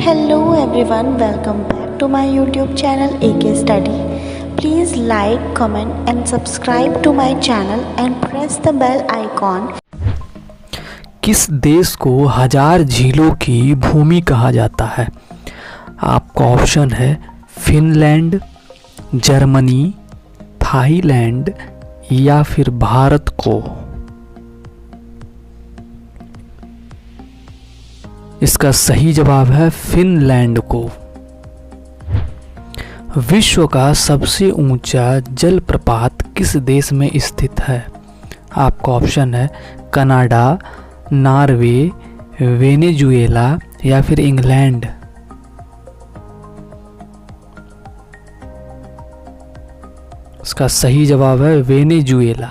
Hello everyone, welcome back to my YouTube channel AK Study. Please like, comment and subscribe to my channel and press the bell icon. किस देश को हजार झीलों की भूमि कहा जाता है? आपका ऑप्शन है फिनलैंड, जर्मनी, थाईलैंड या फिर भारत को। इसका सही जवाब है फिनलैंड को। विश्व का सबसे ऊंचा जलप्रपात किस देश में स्थित है? आपका ऑप्शन है कनाडा, नॉर्वे, वेनेजुएला या फिर इंग्लैंड। इसका सही जवाब है वेनेजुएला।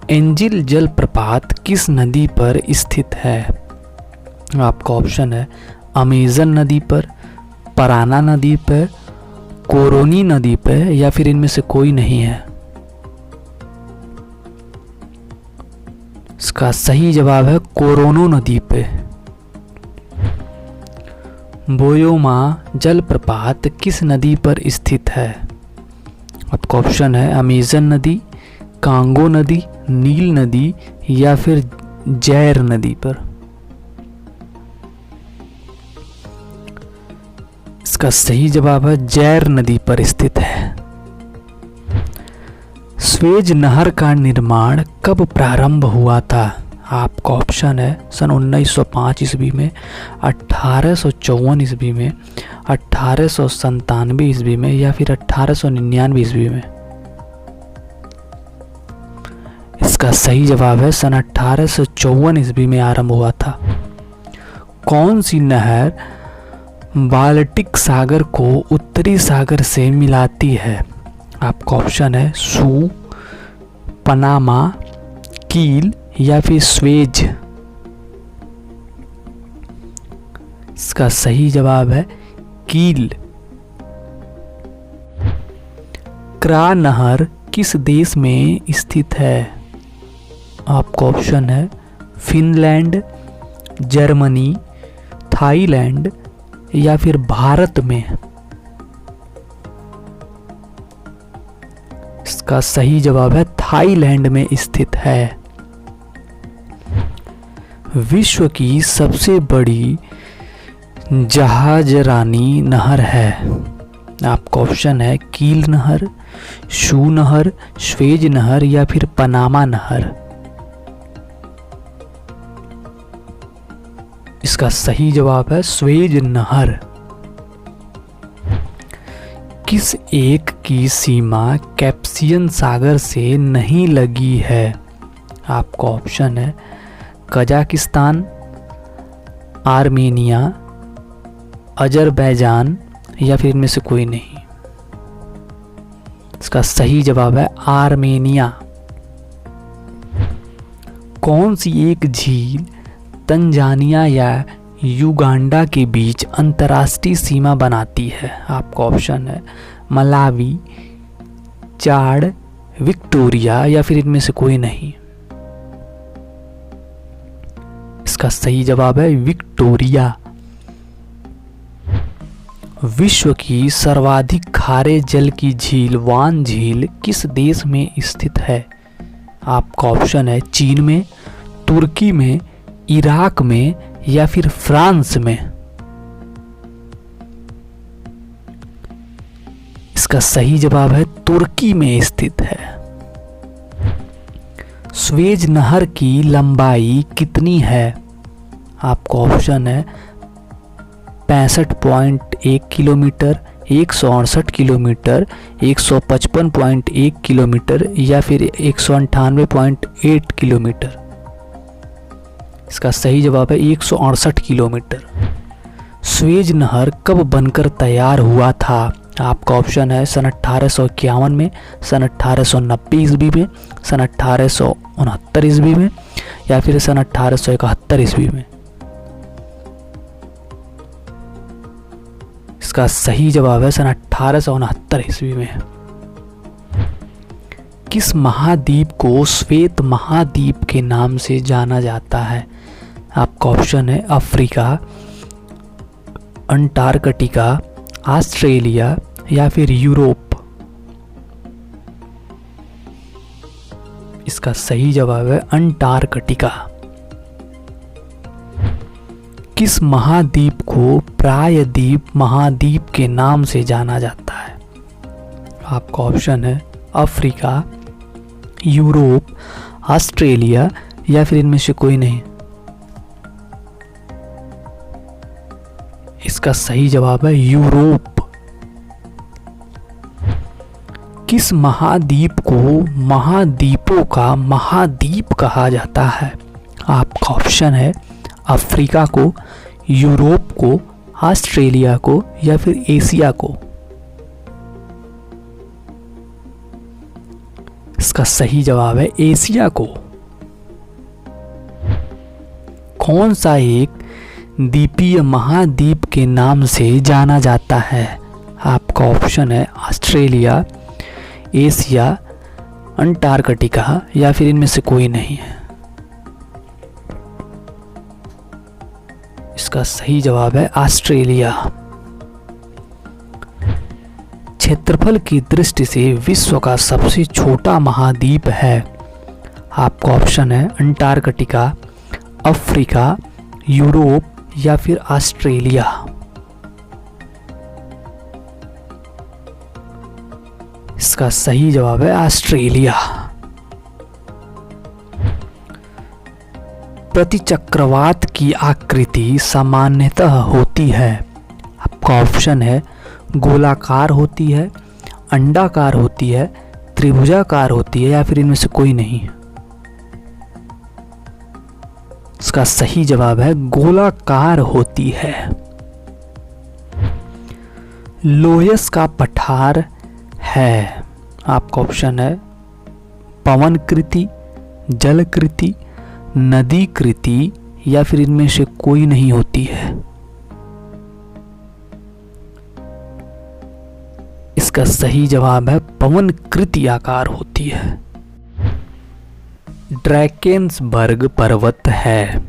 एंजिल जलप्रपात किस नदी पर स्थित है? आपका ऑप्शन है अमेजन नदी पर, पराना नदी पर, कोरोनी नदी पर या फिर इनमें से कोई नहीं है। इसका सही जवाब है कोरोनो नदी पे। बोयोमा जलप्रपात किस नदी पर स्थित है? आपका ऑप्शन है अमेजन नदी, कांगो नदी, नील नदी या फिर जैर नदी पर। इसका सही जवाब है जैर नदी पर स्थित है। स्वेज नहर का निर्माण कब प्रारंभ हुआ था? आपका ऑप्शन है सन 1905 ईस्वी में, 1854 ईस्वी में, 1897 ईस्वी में या फिर 1899 ईस्वी में। इसका सही जवाब है सन 1854 ईस्वी में आरंभ हुआ था। कौन सी नहर बाल्टिक सागर को उत्तरी सागर से मिलाती है? आपका ऑप्शन है सू, पनामा, कील या फिर स्वेज। इसका सही जवाब है कील। क्रा नहर किस देश में स्थित है? आपका ऑप्शन है फिनलैंड, जर्मनी, थाईलैंड या फिर भारत में। इसका सही जवाब है थाईलैंड में स्थित है। विश्व की सबसे बड़ी जहाजरानी नहर है? आपका ऑप्शन है कील नहर, शू नहर, स्वेज नहर या फिर पनामा नहर। इसका सही जवाब है स्वेज नहर। किस एक की सीमा कैस्पियन सागर से नहीं लगी है? आपका ऑप्शन है कजाकिस्तान, आर्मेनिया, अजरबैजान या फिर इनमें से कोई नहीं। इसका सही जवाब है आर्मेनिया। कौन सी एक झील तंजानिया या युगांडा के बीच अंतर्राष्ट्रीय सीमा बनाती है? आपका ऑप्शन है मलावी, चाड, विक्टोरिया या फिर इनमें से कोई नहीं। इसका सही जवाब है विक्टोरिया। विश्व की सर्वाधिक खारे जल की झील वान झील किस देश में स्थित है? आपका ऑप्शन है चीन में, तुर्की में, इराक में या फिर फ्रांस में। इसका सही जवाब है तुर्की में स्थित है। स्वेज नहर की लंबाई कितनी है? आपका ऑप्शन है 65.1 किलोमीटर, 168 किलोमीटर, 155.1 किलोमीटर या फिर 198.8 किलोमीटर। इसका सही जवाब है 168 किलोमीटर। स्वेज नहर कब बनकर तैयार हुआ था? आपका ऑप्शन है सन 1851 में, सन 1890 ईस्वी में, सन 1869 ईस्वी में या फिर सन 1871 ईस्वी में। इसका सही जवाब है सन 1869 ईस्वी में। किस महाद्वीप को श्वेत महाद्वीप के नाम से जाना जाता है? आपका ऑप्शन है अफ्रीका, अंटार्कटिका, ऑस्ट्रेलिया या फिर यूरोप। इसका सही जवाब है अंटार्कटिका। किस महाद्वीप को प्रायद्वीप महाद्वीप के नाम से जाना जाता है? आपका ऑप्शन है अफ्रीका, यूरोप, ऑस्ट्रेलिया या फिर इनमें से कोई नहीं। इसका सही जवाब है यूरोप। किस महाद्वीप को महाद्वीपों का महाद्वीप कहा जाता है? आपका ऑप्शन है अफ्रीका को, यूरोप को, ऑस्ट्रेलिया को या फिर एशिया को। इसका सही जवाब है एशिया को। कौन सा एक द्वीपीय महाद्वीप के नाम से जाना जाता है? आपका ऑप्शन है ऑस्ट्रेलिया, एशिया, अंटार्कटिका या फिर इनमें से कोई नहीं है। इसका सही जवाब है ऑस्ट्रेलिया। क्षेत्रफल की दृष्टि से विश्व का सबसे छोटा महाद्वीप है? आपका ऑप्शन है अंटार्कटिका, अफ्रीका, यूरोप या फिर ऑस्ट्रेलिया। इसका सही जवाब है ऑस्ट्रेलिया। प्रतिचक्रवात की आकृति सामान्यतः होती है? आपका ऑप्शन है गोलाकार होती है, अंडाकार होती है, त्रिभुजाकार होती है या फिर इनमें से कोई नहीं। इसका सही जवाब है गोलाकार होती है। लोयस का पठार है? आपका ऑप्शन है पवनकृति, जलकृति, नदीकृति या फिर इनमें से कोई नहीं होती है। इसका सही जवाब है पवनकृति आकार होती है। ड्रैकेंसबर्ग पर्वत है?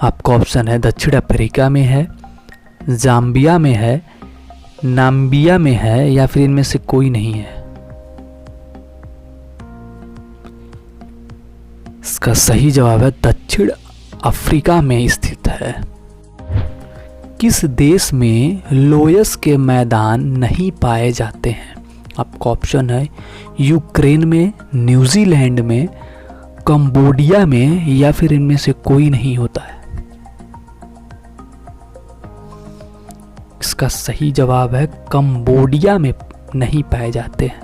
आपका ऑप्शन है दक्षिण अफ्रीका में है, जाम्बिया में है, नाम्बिया में है या फिर इनमें से कोई नहीं है। इसका सही जवाब है दक्षिण अफ्रीका में स्थित है। किस देश में लोयस के मैदान नहीं पाए जाते हैं? आपका ऑप्शन है यूक्रेन में, न्यूजीलैंड में, कंबोडिया में या फिर इनमें से कोई नहीं होता है। इसका सही जवाब है कंबोडिया में नहीं पाए जाते हैं।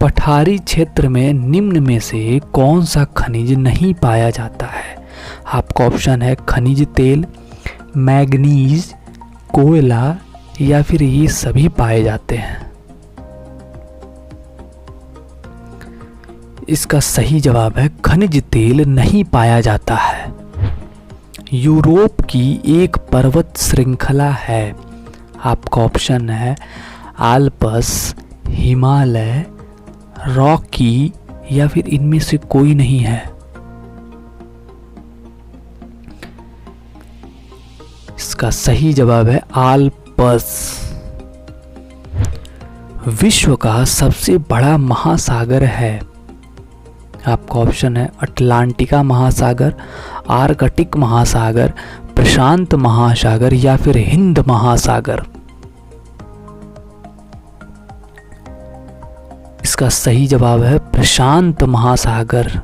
पठारी क्षेत्र में निम्न में से कौन सा खनिज नहीं पाया जाता है? आपका ऑप्शन है खनिज तेल, मैग्नीज, कोयला या फिर ये सभी पाए जाते हैं। इसका सही जवाब है खनिज तेल नहीं पाया जाता है। यूरोप की एक पर्वत श्रृंखला है? आपका ऑप्शन है आल्प्स, हिमालय, रॉकी या फिर इनमें से कोई नहीं है। इसका सही जवाब है आल्प्स। विश्व का सबसे बड़ा महासागर है? आपका ऑप्शन है अटलांटिका महासागर, आर्कटिक महासागर, प्रशांत महासागर या फिर हिंद महासागर। इसका सही जवाब है प्रशांत महासागर।